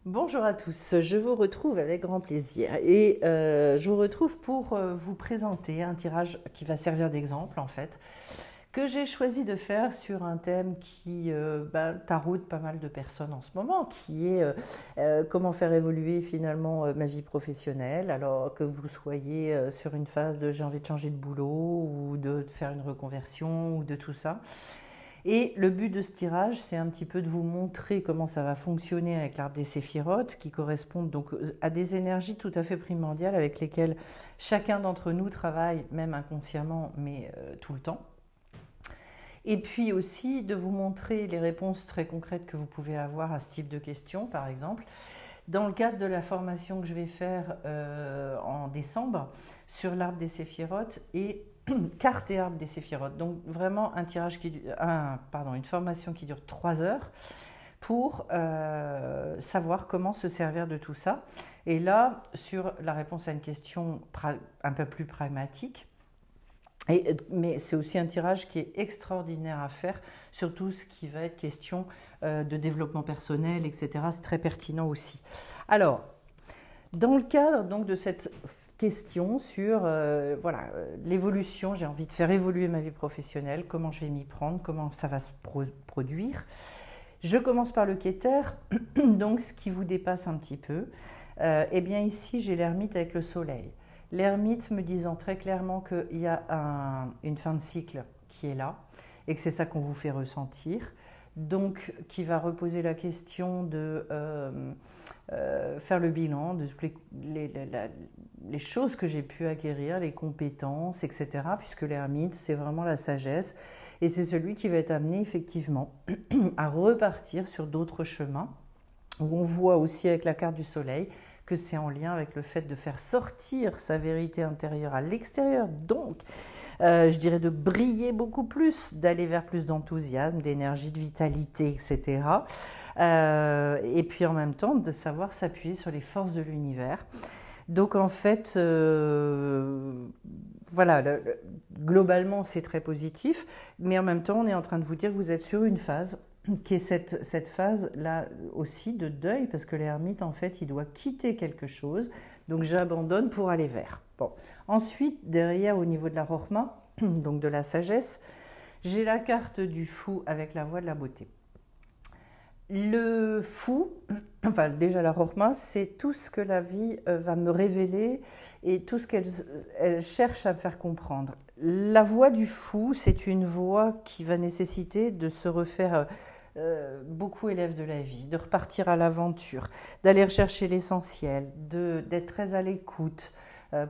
Bonjour à tous, je vous retrouve avec grand plaisir et je vous retrouve pour vous présenter un tirage qui va servir d'exemple en fait, que j'ai choisi de faire sur un thème qui taraude pas mal de personnes en ce moment, qui est comment faire évoluer finalement ma vie professionnelle, alors que vous soyez sur une phase de j'ai envie de changer de boulot ou de faire une reconversion ou de tout ça. Et le but de ce tirage, c'est un petit peu de vous montrer comment ça va fonctionner avec l'arbre des séphirotes, qui correspondent donc à des énergies tout à fait primordiales avec lesquelles chacun d'entre nous travaille, même inconsciemment, mais tout le temps. Et puis aussi de vous montrer les réponses très concrètes que vous pouvez avoir à ce type de questions, par exemple. Dans le cadre de la formation que je vais faire en décembre sur l'arbre des séphirotes et carte et arbre des séphirotes. Donc vraiment un tirage une formation qui dure 3 heures pour savoir comment se servir de tout ça. Et là, sur la réponse à une question un peu plus pragmatique, mais c'est aussi un tirage qui est extraordinaire à faire, surtout ce qui va être question de développement personnel, etc. C'est très pertinent aussi. Alors, dans le cadre donc, de cette question sur l'évolution, j'ai envie de faire évoluer ma vie professionnelle, comment je vais m'y prendre, comment ça va se produire. Je commence par le Keter, donc ce qui vous dépasse un petit peu. Eh bien ici, j'ai l'ermite avec le soleil. L'ermite me disant très clairement qu'il y a une fin de cycle qui est là et que c'est ça qu'on vous fait ressentir. Donc, qui va reposer la question de faire le bilan de les choses que j'ai pu acquérir, les compétences, etc. Puisque l'ermite, c'est vraiment la sagesse. Et c'est celui qui va être amené effectivement à repartir sur d'autres chemins, où on voit aussi avec la carte du soleil que c'est en lien avec le fait de faire sortir sa vérité intérieure à l'extérieur. Donc, je dirais de briller beaucoup plus, d'aller vers plus d'enthousiasme, d'énergie, de vitalité, etc. Et puis en même temps, de savoir s'appuyer sur les forces de l'univers. Donc en fait, globalement, c'est très positif, mais en même temps, on est en train de vous dire que vous êtes sur une phase qui est cette phase-là aussi de deuil, parce que l'ermite, en fait, il doit quitter quelque chose, donc j'abandonne pour aller vers. Bon. Ensuite, derrière, au niveau de la Rokhma, donc de la sagesse, j'ai la carte du fou avec la voie de la beauté. Le fou, enfin déjà la Rokhma, c'est tout ce que la vie va me révéler et tout ce qu'elle cherche à me faire comprendre. La voie du fou, c'est une voie qui va nécessiter de se refaire beaucoup élève de la vie, de repartir à l'aventure, d'aller rechercher l'essentiel, d'être très à l'écoute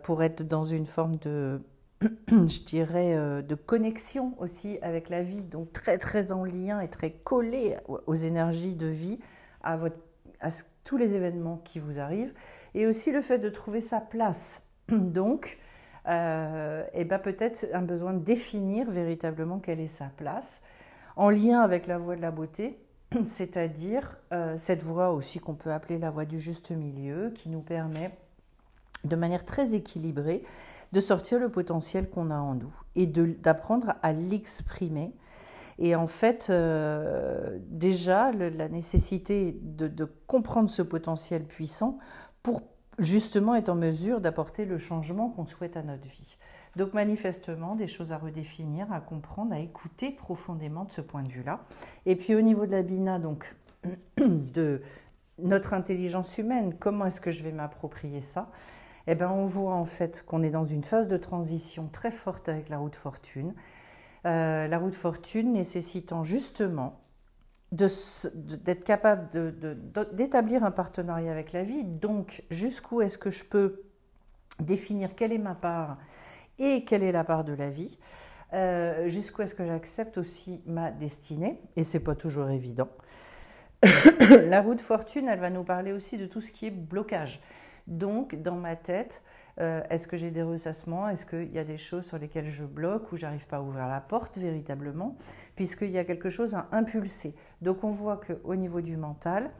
pour être dans une forme de, je dirais, de connexion aussi avec la vie, donc très très en lien et très collé aux énergies de vie, à tous les événements qui vous arrivent, et aussi le fait de trouver sa place. Donc, peut-être un besoin de définir véritablement quelle est sa place, en lien avec la voie de la beauté, c'est-à-dire cette voie aussi qu'on peut appeler la voie du juste milieu, qui nous permet de manière très équilibrée de sortir le potentiel qu'on a en nous et d'apprendre à l'exprimer. Et en fait, déjà, la nécessité de comprendre ce potentiel puissant pour justement être en mesure d'apporter le changement qu'on souhaite à notre vie. Donc manifestement, des choses à redéfinir, à comprendre, à écouter profondément de ce point de vue-là. Et puis au niveau de la Bina, donc de notre intelligence humaine, comment est-ce que je vais m'approprier ça ? Eh bien, on voit en fait qu'on est dans une phase de transition très forte avec la roue de fortune. La roue de fortune nécessitant justement d'être capable d'établir un partenariat avec la vie. Donc, jusqu'où est-ce que je peux définir quelle est ma part et quelle est la part de la vie, jusqu'où est-ce que j'accepte aussi ma destinée, et c'est pas toujours évident. La roue de fortune, elle va nous parler aussi de tout ce qui est blocage. Donc, dans ma tête, est-ce que j'ai des ressassements? Est-ce qu'il y a des choses sur lesquelles je bloque ou j'arrive pas à ouvrir la porte véritablement? Puisqu'il y a quelque chose à impulser. Donc, on voit qu'au niveau du mental,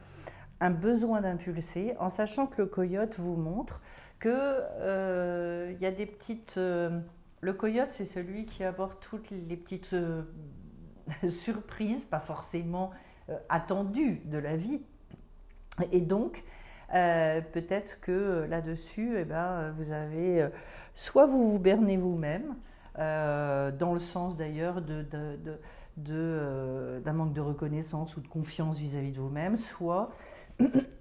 un besoin d'impulser, en sachant que le coyote vous montre qu'il y a des petites... le coyote, c'est celui qui apporte toutes les petites surprises, pas forcément attendues de la vie, Et donc, peut-être que là-dessus, eh ben, vous avez, soit vous vous bernez vous-même, dans le sens d'ailleurs d'un manque de reconnaissance ou de confiance vis-à-vis de vous-même, soit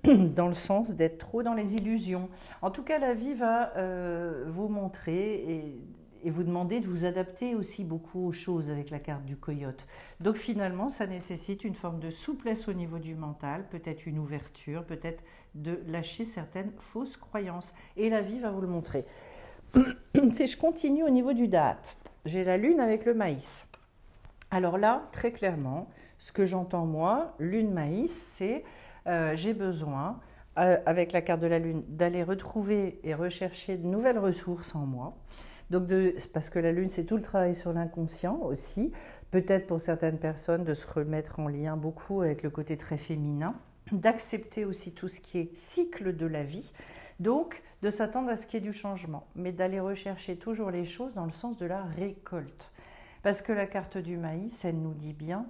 dans le sens d'être trop dans les illusions. En tout cas, la vie va vous montrer et vous demander de vous adapter aussi beaucoup aux choses avec la carte du coyote. Donc finalement, ça nécessite une forme de souplesse au niveau du mental, peut-être une ouverture, peut-être de lâcher certaines fausses croyances. Et la vie va vous le montrer. Si je continue au niveau du date, j'ai la lune avec le maïs. Alors là, très clairement, ce que j'entends moi, lune maïs, c'est j'ai besoin, avec la carte de la lune, d'aller retrouver et rechercher de nouvelles ressources en moi. Donc parce que la lune, c'est tout le travail sur l'inconscient aussi. Peut-être pour certaines personnes de se remettre en lien beaucoup avec le côté très féminin, d'accepter aussi tout ce qui est cycle de la vie. Donc, de s'attendre à ce qu'il y ait du changement, mais d'aller rechercher toujours les choses dans le sens de la récolte. Parce que la carte du maïs, elle nous dit bien,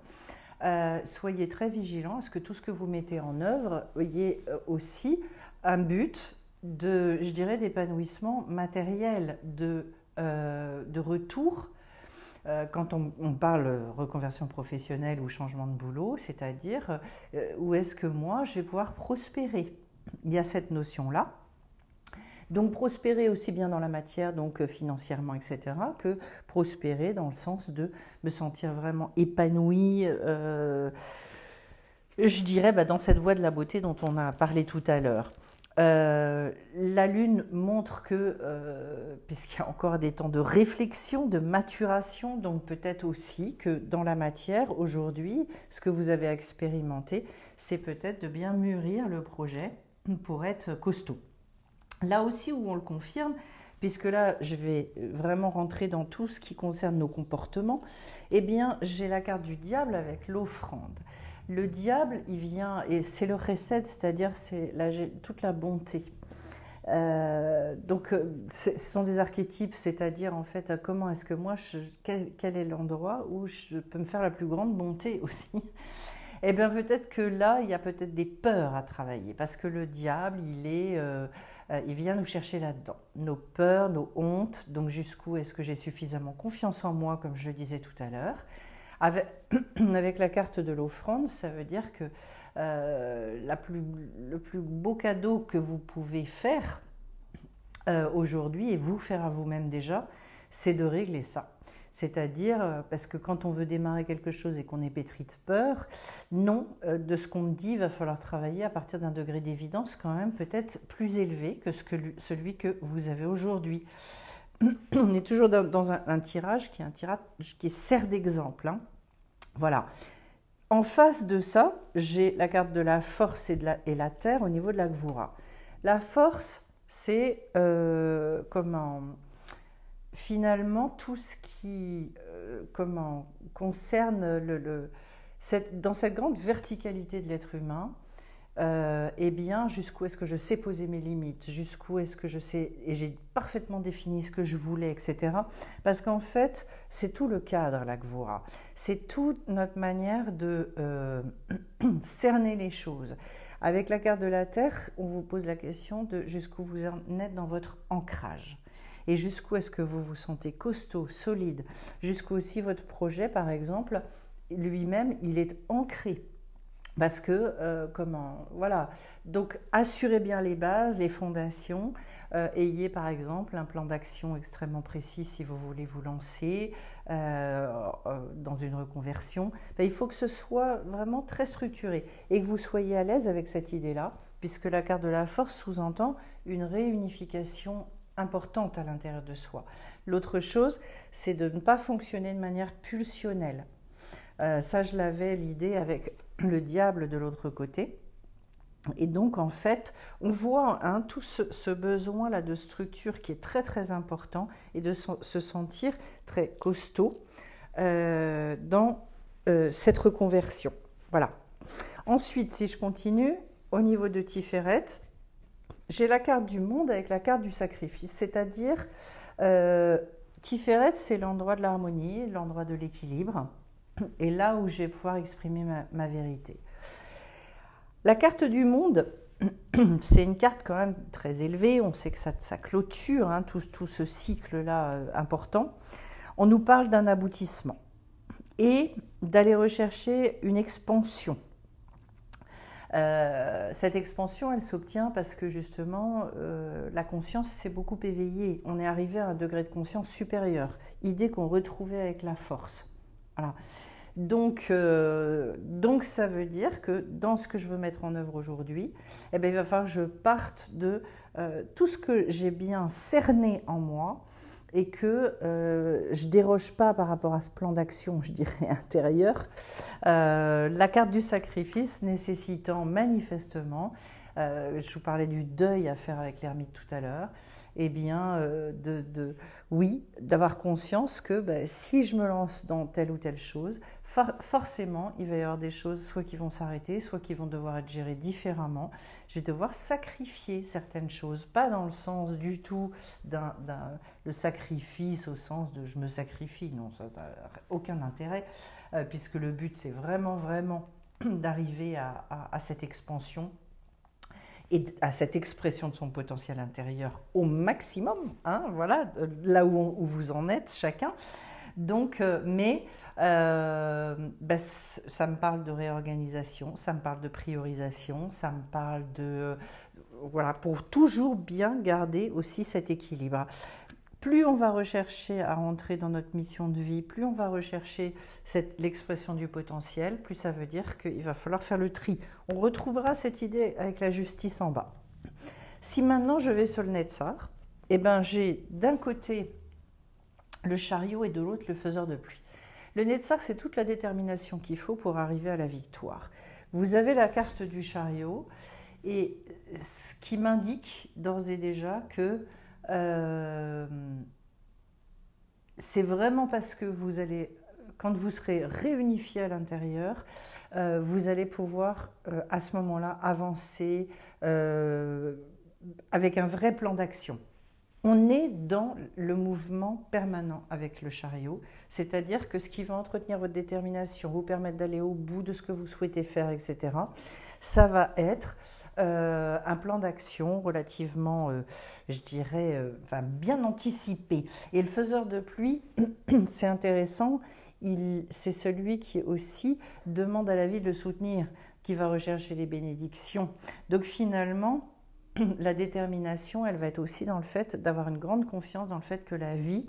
soyez très vigilants à ce que tout ce que vous mettez en œuvre ait aussi un but de, je dirais, d'épanouissement matériel, de retour. Quand on parle reconversion professionnelle ou changement de boulot, c'est-à-dire où est-ce que moi je vais pouvoir prospérer. Il y a cette notion-là. Donc prospérer aussi bien dans la matière, donc financièrement, etc., que prospérer dans le sens de me sentir vraiment épanouie, je dirais dans cette voie de la beauté dont on a parlé tout à l'heure. La lune montre que, puisqu'il y a encore des temps de réflexion, de maturation, donc peut-être aussi que dans la matière, aujourd'hui, ce que vous avez expérimenté, c'est peut-être de bien mûrir le projet pour être costaud. Là aussi où on le confirme, puisque là je vais vraiment rentrer dans tout ce qui concerne nos comportements, eh bien j'ai la carte du diable avec l'offrande. Le diable, il vient, et c'est le recette, c'est-à-dire c'est toute la bonté. Donc ce sont des archétypes, c'est-à-dire en fait comment est-ce que moi, quel est l'endroit où je peux me faire la plus grande bonté aussi. Eh bien peut-être que là, il y a peut-être des peurs à travailler, parce que le diable, il vient nous chercher là-dedans. Nos peurs, nos hontes, donc jusqu'où est-ce que j'ai suffisamment confiance en moi, comme je le disais tout à l'heure. Avec la carte de l'offrande, ça veut dire que le plus beau cadeau que vous pouvez faire aujourd'hui, et vous faire à vous-même déjà, c'est de régler ça. C'est-à-dire, parce que quand on veut démarrer quelque chose et qu'on est pétri de peur, non, de ce qu'on me dit, il va falloir travailler à partir d'un degré d'évidence quand même peut-être plus élevé que celui que vous avez aujourd'hui. On est toujours dans un tirage qui sert d'exemple. Hein. Voilà. En face de ça, j'ai la carte de la force et la terre au niveau de la Gvura. La force, c'est finalement tout ce qui concerne dans cette grande verticalité de l'être humain, eh bien jusqu'où est-ce que je sais poser mes limites, jusqu'où est-ce que je sais, et j'ai parfaitement défini ce que je voulais, etc. Parce qu'en fait, c'est tout le cadre, la Gvura. C'est toute notre manière de cerner les choses. Avec la carte de la Terre, on vous pose la question de jusqu'où vous en êtes dans votre ancrage. Et jusqu'où est-ce que vous vous sentez costaud, solide, jusqu'où aussi votre projet, par exemple, lui-même, il est ancré. Parce que, voilà, donc assurez bien les bases, les fondations, ayez par exemple un plan d'action extrêmement précis si vous voulez vous lancer dans une reconversion. Il faut que ce soit vraiment très structuré et que vous soyez à l'aise avec cette idée-là, puisque la carte de la force sous-entend une réunification importante à l'intérieur de soi. L'autre chose, c'est de ne pas fonctionner de manière pulsionnelle. Ça, je l'avais l'idée avec le diable de l'autre côté. Et donc, en fait, on voit tout ce besoin-là de structure qui est très, très important et de se sentir très costaud dans cette reconversion. Voilà. Ensuite, si je continue, au niveau de Tiferet, j'ai la carte du monde avec la carte du sacrifice, c'est-à-dire Tiferet, c'est l'endroit de l'harmonie, l'endroit de l'équilibre, et là où je vais pouvoir exprimer ma vérité. La carte du monde, c'est une carte quand même très élevée. On sait que ça clôture hein, tout ce cycle-là important. On nous parle d'un aboutissement et d'aller rechercher une expansion. Cette expansion, elle s'obtient parce que justement, la conscience s'est beaucoup éveillée. On est arrivé à un degré de conscience supérieur. Idée qu'on retrouvait avec la force. Voilà. Donc, ça veut dire que dans ce que je veux mettre en œuvre aujourd'hui, eh bien, il va falloir que je parte de tout ce que j'ai bien cerné en moi et que je ne déroge pas par rapport à ce plan d'action, je dirais, intérieur. La carte du sacrifice nécessitant manifestement, je vous parlais du deuil à faire avec l'ermite tout à l'heure, eh bien, oui, d'avoir conscience que si je me lance dans telle ou telle chose, forcément, il va y avoir des choses soit qui vont s'arrêter, soit qui vont devoir être gérées différemment. Je vais devoir sacrifier certaines choses, pas dans le sens du tout le sacrifice au sens de je me sacrifie, non, ça n'a aucun intérêt, puisque le but, c'est vraiment d'arriver à cette expansion et à cette expression de son potentiel intérieur au maximum, hein, voilà, là où vous en êtes chacun. Donc, ça me parle de réorganisation, ça me parle de priorisation, ça me parle de... voilà, pour toujours bien garder aussi cet équilibre. Plus on va rechercher à rentrer dans notre mission de vie, plus on va rechercher l'expression du potentiel, plus ça veut dire qu'il va falloir faire le tri. On retrouvera cette idée avec la justice en bas. Si maintenant je vais sur le Netzach, eh ben j'ai d'un côté le chariot et de l'autre le faiseur de pluie. Le Netzach, c'est toute la détermination qu'il faut pour arriver à la victoire. Vous avez la carte du chariot et ce qui m'indique d'ores et déjà que c'est vraiment parce que vous allez, quand vous serez réunifié à l'intérieur, vous allez pouvoir à ce moment-là avancer avec un vrai plan d'action. On est dans le mouvement permanent avec le chariot, c'est-à-dire que ce qui va entretenir votre détermination, vous permettre d'aller au bout de ce que vous souhaitez faire, etc., ça va être un plan d'action relativement, je dirais, bien anticipé. Et le faiseur de pluie, c'est intéressant, c'est celui qui aussi demande à la vie de le soutenir, qui va rechercher les bénédictions. Donc finalement, la détermination, elle va être aussi dans le fait d'avoir une grande confiance dans le fait que la vie,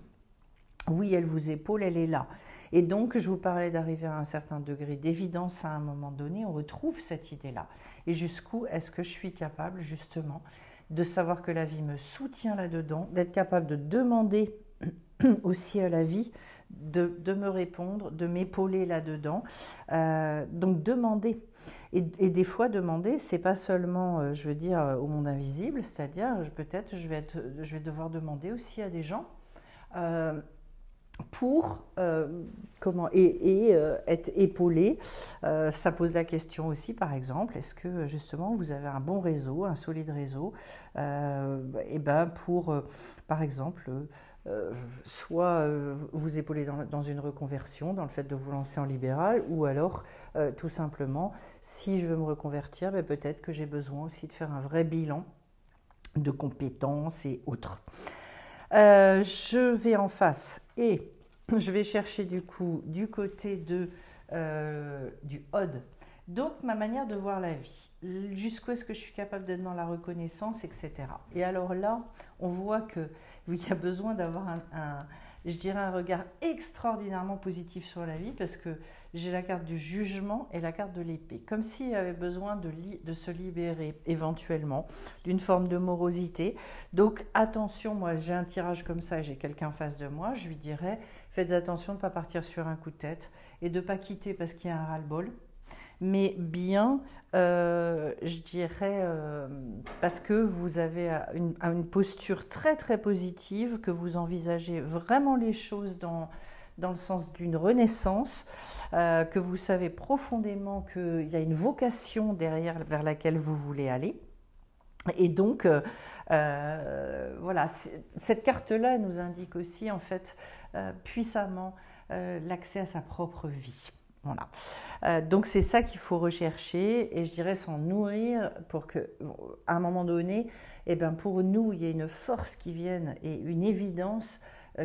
oui, elle vous épaule, elle est là. Et donc, je vous parlais d'arriver à un certain degré d'évidence à un moment donné, on retrouve cette idée-là. Et jusqu'où est-ce que je suis capable, justement, de savoir que la vie me soutient là-dedans, d'être capable de demander aussi à la vie de me répondre, de m'épauler là-dedans. Donc, demander. Et des fois, demander, c'est pas seulement, je veux dire, au monde invisible, c'est-à-dire, peut-être, je vais devoir demander aussi à des gens pour être épaulé. Ça pose la question aussi, par exemple, est-ce que justement vous avez un bon réseau, un solide réseau, pour, par exemple, soit vous épauler dans une reconversion, dans le fait de vous lancer en libéral, ou alors tout simplement, si je veux me reconvertir, peut-être que j'ai besoin aussi de faire un vrai bilan de compétences et autres. Je vais en face et je vais chercher du coup du côté du Od. Donc ma manière de voir la vie, jusqu'où est-ce que je suis capable d'être dans la reconnaissance, etc. Et alors là, on voit que oui, il y a besoin d'avoir je dirais un regard extraordinairement positif sur la vie, parce que j'ai la carte du jugement et la carte de l'épée, comme s'il y avait besoin de se libérer éventuellement d'une forme de morosité. Donc attention, moi j'ai un tirage comme ça et j'ai quelqu'un en face de moi, je lui dirais faites attention de ne pas partir sur un coup de tête et de ne pas quitter parce qu'il y a un ras-le-bol, mais bien, je dirais, parce que vous avez une posture très très positive, que vous envisagez vraiment les choses dans le sens d'une renaissance, que vous savez profondément qu'il y a une vocation derrière vers laquelle vous voulez aller. Et donc, voilà, cette carte-là nous indique aussi en fait puissamment l'accès à sa propre vie. Voilà. Donc c'est ça qu'il faut rechercher et je dirais s'en nourrir pour que, à un moment donné, eh ben pour nous, il y ait une force qui vienne et une évidence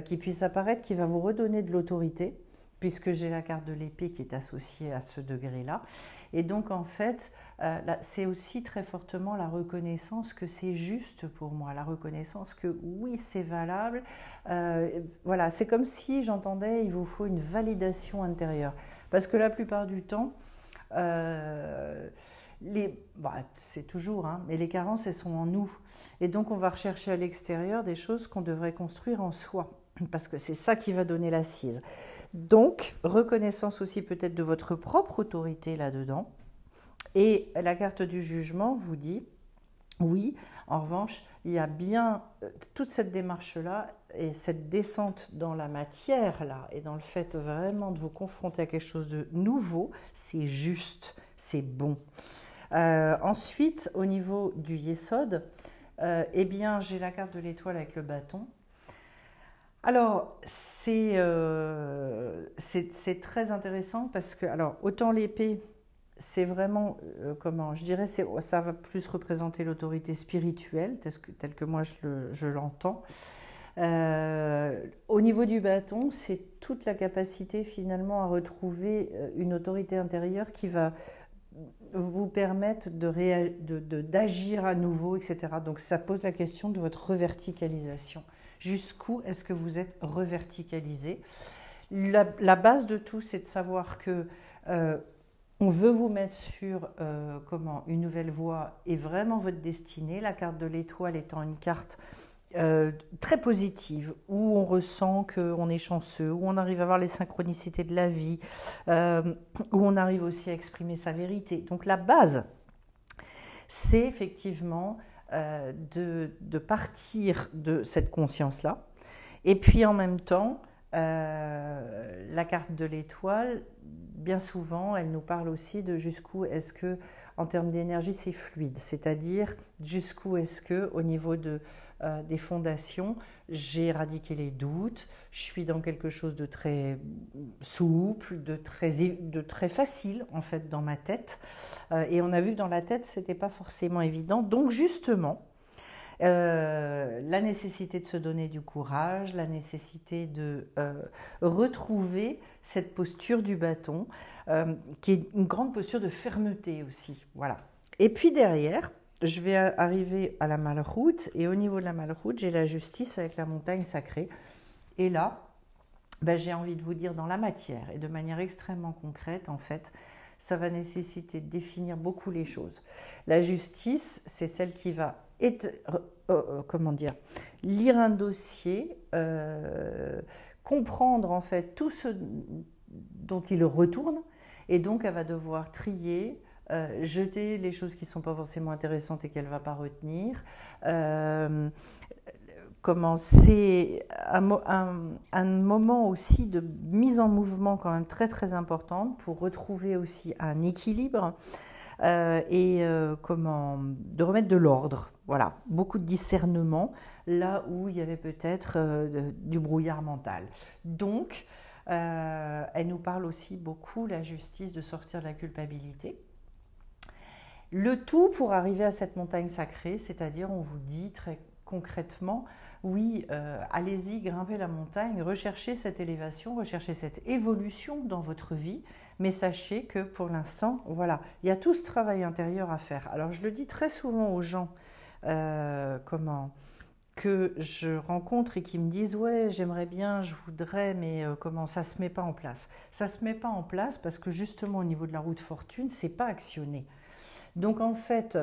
qui puisse apparaître, qui va vous redonner de l'autorité, puisque j'ai la carte de l'épée qui est associée à ce degré-là. Et donc en fait, c'est aussi très fortement la reconnaissance que c'est juste pour moi, la reconnaissance que oui, c'est valable. Voilà, c'est comme si j'entendais, il vous faut une validation intérieure. Parce que la plupart du temps, c'est toujours, hein, mais les carences, elles sont en nous. Et donc, on va rechercher à l'extérieur des choses qu'on devrait construire en soi, parce que c'est ça qui va donner l'assise. Donc, reconnaissance aussi peut-être de votre propre autorité là-dedans. Et la carte du jugement vous dit, oui, en revanche, il y a bien toute cette démarche-là et cette descente dans la matière-là et dans le fait vraiment de vous confronter à quelque chose de nouveau, c'est juste, c'est bon. Ensuite, au niveau du Yesod, eh bien, j'ai la carte de l'étoile avec le bâton. Alors, c'est très intéressant parce que, alors, autant l'épée, c'est vraiment, comment, je dirais, ça va plus représenter l'autorité spirituelle, telle que moi je l'entends. Au niveau du bâton, c'est toute la capacité finalement à retrouver une autorité intérieure qui va vous permettre d'agir à nouveau, etc. Donc ça pose la question de votre reverticalisation. Jusqu'où est-ce que vous êtes reverticalisé? La base de tout, c'est de savoir que on veut vous mettre sur une nouvelle voie et vraiment votre destinée. La carte de l'étoile étant une carte très positive, où on ressent qu'on est chanceux, où on arrive à voir les synchronicités de la vie, où on arrive aussi à exprimer sa vérité. Donc la base, c'est effectivement de partir de cette conscience-là. Et puis en même temps, la carte de l'étoile, bien souvent, elle nous parle aussi de jusqu'où est-ce que, en termes d'énergie, c'est fluide. C'est-à-dire jusqu'où est-ce que, au niveau des fondations, j'ai éradiqué les doutes, je suis dans quelque chose de très souple, de très facile en fait dans ma tête. Et on a vu que dans la tête, c'était pas forcément évident. Donc justement, la nécessité de se donner du courage, la nécessité de retrouver cette posture du bâton, qui est une grande posture de fermeté aussi. Voilà. Et puis derrière, je vais arriver à la Malroute, et au niveau de la Malroute, j'ai la justice avec la montagne sacrée. Et là, j'ai envie de vous dire dans la matière, et de manière extrêmement concrète, en fait, ça va nécessiter de définir beaucoup les choses. La justice, c'est celle qui va lire un dossier, comprendre en fait tout ce dont il retourne, et donc elle va devoir trier, jeter les choses qui ne sont pas forcément intéressantes et qu'elle ne va pas retenir. C'est un moment aussi de mise en mouvement quand même très très importante pour retrouver aussi un équilibre de remettre de l'ordre. Voilà, beaucoup de discernement là où il y avait peut-être du brouillard mental. Donc, elle nous parle aussi beaucoup, la justice, de sortir de la culpabilité. Le tout pour arriver à cette montagne sacrée, c'est-à-dire on vous dit très concrètement, oui, allez-y, grimpez la montagne, recherchez cette élévation, recherchez cette évolution dans votre vie, mais sachez que pour l'instant, voilà, il y a tout ce travail intérieur à faire. Alors je le dis très souvent aux gens que je rencontre et qui me disent « ouais, j'aimerais bien, je voudrais, mais ça ne se met pas en place ». Ça ne se met pas en place parce que justement au niveau de la roue de fortune, ce n'est pas actionné. Donc en fait,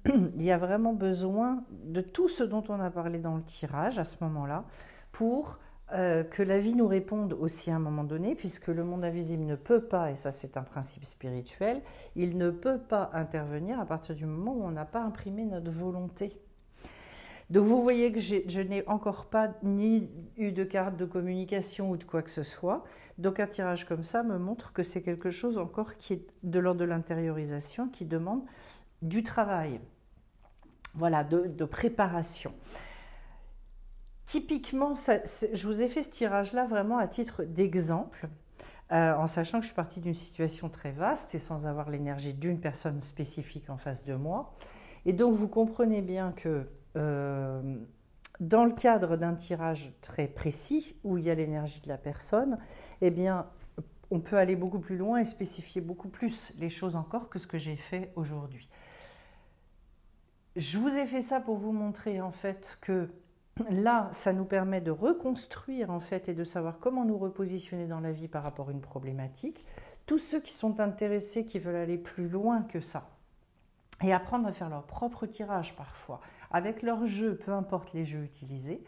il y a vraiment besoin de tout ce dont on a parlé dans le tirage à ce moment-là pour que la vie nous réponde aussi à un moment donné, puisque le monde invisible ne peut pas, et ça c'est un principe spirituel, il ne peut pas intervenir à partir du moment où on n'a pas imprimé notre volonté. Donc vous voyez que je n'ai encore pas ni eu de carte de communication ou de quoi que ce soit. Donc un tirage comme ça me montre que c'est quelque chose encore qui est de l'ordre de l'intériorisation, qui demande du travail, voilà, de préparation. Typiquement, je vous ai fait ce tirage-là vraiment à titre d'exemple. en sachant que je suis partie d'une situation très vaste et sans avoir l'énergie d'une personne spécifique en face de moi. Et donc vous comprenez bien que dans le cadre d'un tirage très précis, où il y a l'énergie de la personne, eh bien, on peut aller beaucoup plus loin et spécifier beaucoup plus les choses encore que ce que j'ai fait aujourd'hui. Je vous ai fait ça pour vous montrer en fait que là, ça nous permet de reconstruire en fait et de savoir comment nous repositionner dans la vie par rapport à une problématique. Tous ceux qui sont intéressés, qui veulent aller plus loin que ça et apprendre à faire leur propre tirage parfois, avec leur jeu, peu importe les jeux utilisés,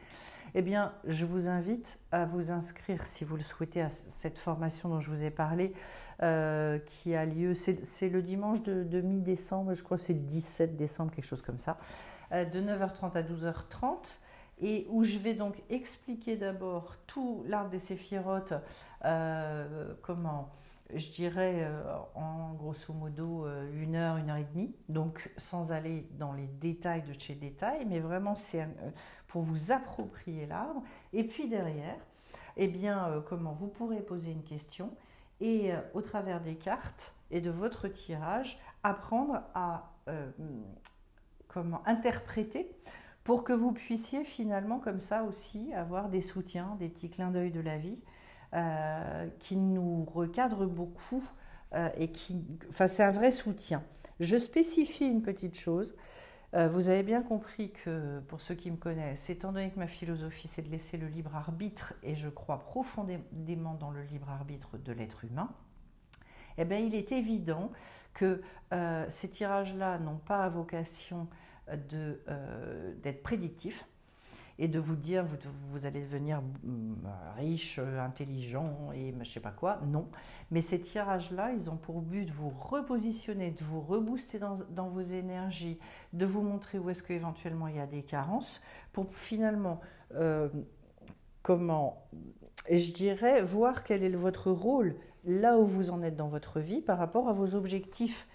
eh bien, je vous invite à vous inscrire, si vous le souhaitez, à cette formation dont je vous ai parlé, qui a lieu, c'est le dimanche de mi-décembre, je crois que c'est le 17 décembre, quelque chose comme ça, de 9h30 à 12h30, et où je vais donc expliquer d'abord tout l'art des séphirotes, comment, je dirais en grosso modo 1 heure, 1 heure et demie, donc sans aller dans les détails de chez détail, mais vraiment c'est pour vous approprier l'arbre. Et puis derrière, eh bien, comment vous pourrez poser une question et au travers des cartes et de votre tirage, apprendre à comment interpréter pour que vous puissiez finalement comme ça aussi avoir des soutiens, des petits clins d'œil de la vie qui nous recadrent beaucoup et qui, enfin, c'est un vrai soutien. Je spécifie une petite chose. Vous avez bien compris que, pour ceux qui me connaissent, étant donné que ma philosophie, c'est de laisser le libre arbitre, et je crois profondément dans le libre arbitre de l'être humain, eh bien, il est évident que ces tirages-là n'ont pas à vocation d'être prédictifs et de vous dire vous allez devenir riche, intelligent et je ne sais pas quoi. Non. Mais ces tirages-là, ils ont pour but de vous repositionner, de vous rebooster dans vos énergies, de vous montrer où est-ce qu'éventuellement il y a des carences pour finalement, je dirais, voir quel est votre rôle là où vous en êtes dans votre vie par rapport à vos objectifs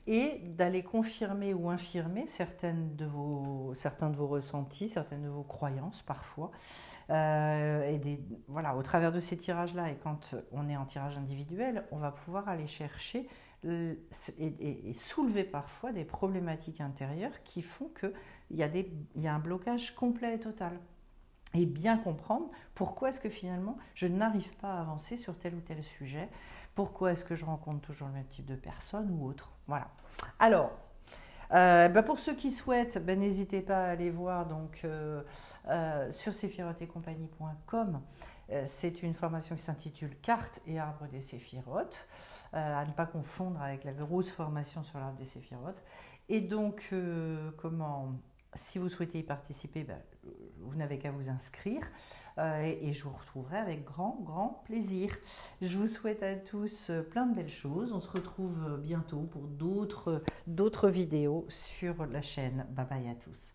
et d'aller confirmer ou infirmer certains de vos ressentis, certaines de vos croyances parfois. Voilà, au travers de ces tirages-là, et quand on est en tirage individuel, on va pouvoir aller chercher et soulever parfois des problématiques intérieures qui font qu'il y a un blocage complet et total. Et bien comprendre pourquoi est-ce que finalement je n'arrive pas à avancer sur tel ou tel sujet, pourquoi est-ce que je rencontre toujours le même type de personne ou autre. Voilà. Alors, pour ceux qui souhaitent, n'hésitez pas à aller voir donc, sur sephirotetcompagnie.com. C'est une formation qui s'intitule Cartes et arbres des séphirotes, à ne pas confondre avec la grosse formation sur l'arbre des séphirotes. Et donc, si vous souhaitez y participer, vous n'avez qu'à vous inscrire et je vous retrouverai avec grand plaisir. Je vous souhaite à tous plein de belles choses. On se retrouve bientôt pour d'autres vidéos sur la chaîne. Bye bye à tous.